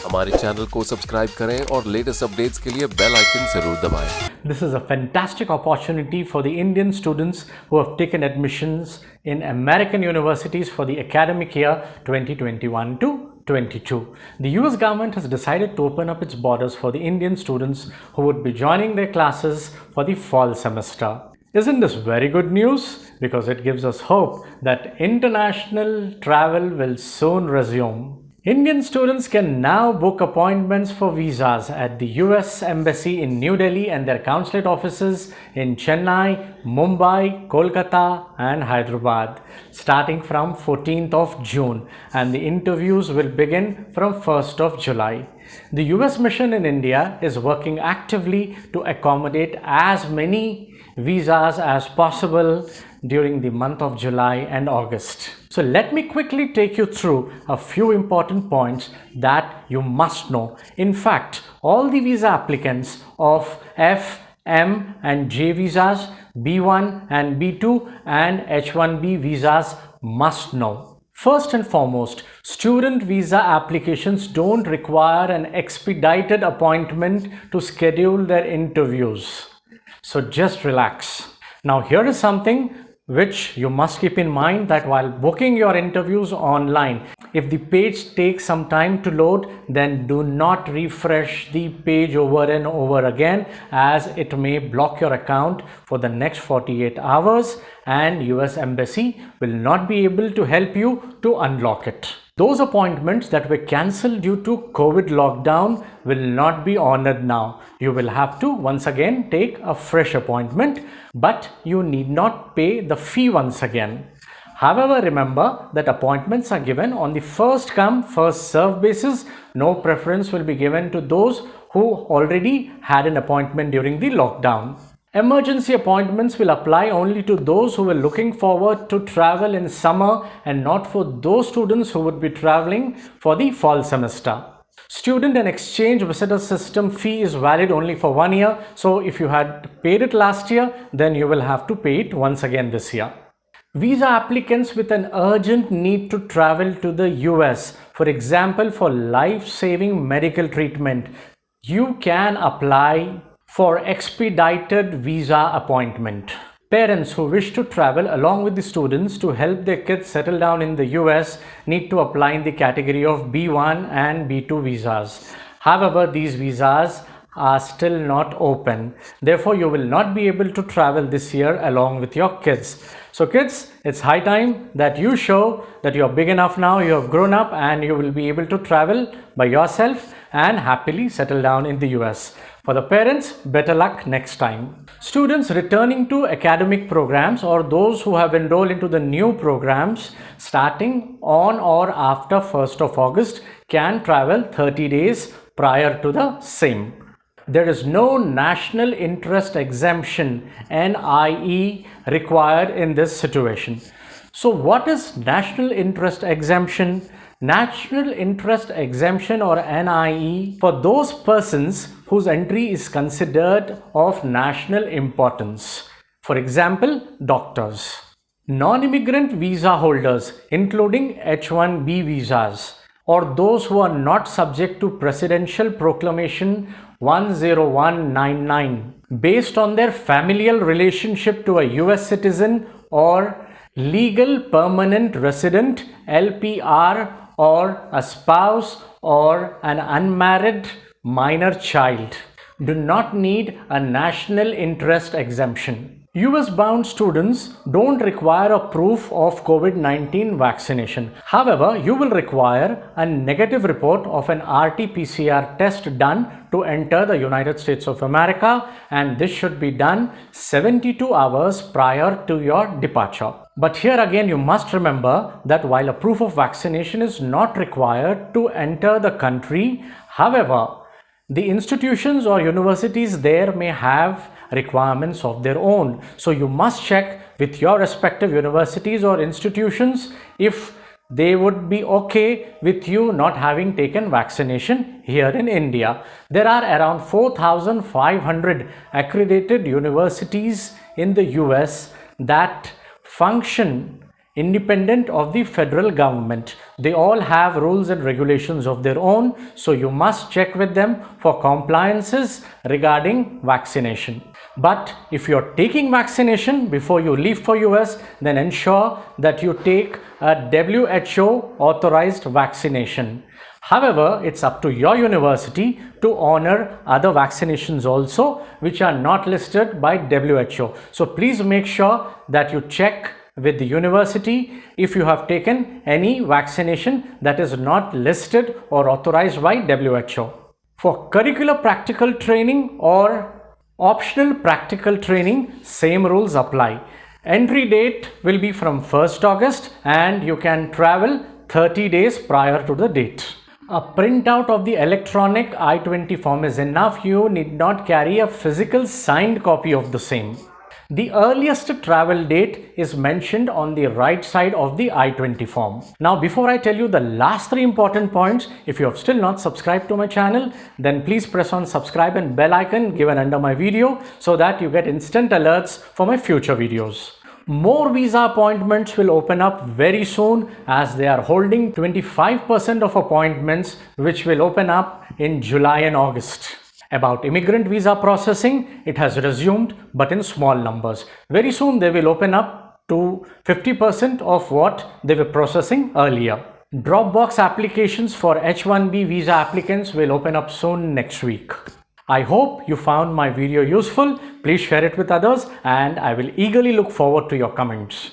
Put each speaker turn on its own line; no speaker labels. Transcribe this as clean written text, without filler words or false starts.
हमारे चैनल को सब्सक्राइब करें और लेटेस्ट अपडेट्स के लिए बेल आइकन जरूर दबाएं।
This is a fantastic opportunity for the Indian students who have taken admissions in American universities for the academic year 2021 to 22. The US government has decided to open up its borders for the Indian students who would be joining their classes for the fall semester. Isn't this very good news? Because it gives us hope that international travel will soon resume. Indian students can now book appointments for visas at the US Embassy in New Delhi and their consulate offices in Chennai, Mumbai, Kolkata and Hyderabad starting from 14th of June, and the interviews will begin from 1st of July. The US mission in India is working actively to accommodate as many visas as possible during the month of July and August. So let me quickly take you through a few important points that you must know. In fact, all the visa applicants of F, M and J visas, B1 and B2 and H1B visas must know. First and foremost, student visa applications don't require an expedited appointment to schedule their interviews. So just relax. Now here is something which you must keep in mind, that while booking your interviews online, if the page takes some time to load, then do not refresh the page over and over again, as it may block your account for the next 48 hours and US Embassy will not be able to help you to unlock it. Those appointments that were cancelled due to COVID lockdown will not be honored now. You will have to once again take a fresh appointment, but you need not pay the fee once again. However, remember that appointments are given on the first come, first serve basis. No preference will be given to those who already had an appointment during the lockdown. Emergency appointments will apply only to those who were looking forward to travel in summer and not for those students who would be traveling for the fall semester. Student and exchange visitor system fee is valid only for 1 year. So if you had paid it last year, then you will have to pay it once again this year. Visa applicants with an urgent need to travel to the US, for example, for life-saving medical treatment, you can apply for expedited visa appointment. Parents who wish to travel along with the students to help their kids settle down in the US need to apply in the category of B1 and B2 visas. However, these visas are still not open. Therefore, you will not be able to travel this year along with your kids. So kids, it's high time that you show that you're big enough now, you have grown up and you will be able to travel by yourself and happily settle down in the US. For the parents, better luck next time. Students returning to academic programs or those who have enrolled into the new programs starting on or after 1st of August can travel 30 days prior to the same. There is no national interest exemption NIE required in this situation. So what is national interest exemption? National interest exemption or NIE for those persons whose entry is considered of national importance. For example, doctors. Non-immigrant visa holders including H1B visas, or those who are not subject to Presidential Proclamation 10199 based on their familial relationship to a US citizen or legal permanent resident LPR, or a spouse or an unmarried minor child do not need a national interest exemption. US bound students don't require a proof of COVID-19 vaccination. However, you will require a negative report of an RT-PCR test done to enter the United States of America, and this should be done 72 hours prior to your departure. But here again, you must remember that while a proof of vaccination is not required to enter the country, however, the institutions or universities there may have requirements of their own. So you must check with your respective universities or institutions if they would be okay with you not having taken vaccination here in India. There are around 4,500 accredited universities in the US that function independent of the federal government. They all have rules and regulations of their own, so you must check with them for compliances regarding vaccination. But if you're taking vaccination before you leave for US, then ensure that you take a WHO authorized vaccination. However, it's up to your university to honor other vaccinations also which are not listed by WHO. So please make sure that you check with the university if you have taken any vaccination that is not listed or authorized by WHO. For curricular practical training or optional practical training, same rules apply. Entry date will be from 1st August and you can travel 30 days prior to the date. A printout of the electronic I-20 form is enough. You need not carry a physical signed copy of the same. The earliest travel date is mentioned on the right side of the I-20 form. Now, before I tell you the last 3 important points, if you have still not subscribed to my channel, then please press on subscribe and bell icon given under my video so that you get instant alerts for my future videos. More visa appointments will open up very soon as they are holding 25% of appointments which will open up in July and August. About immigrant visa processing, it has resumed but in small numbers. Very soon they will open up to 50% of what they were processing earlier. Dropbox applications for H-1B visa applicants will open up soon next week. I hope you found my video useful. Please share it with others and I will eagerly look forward to your comments.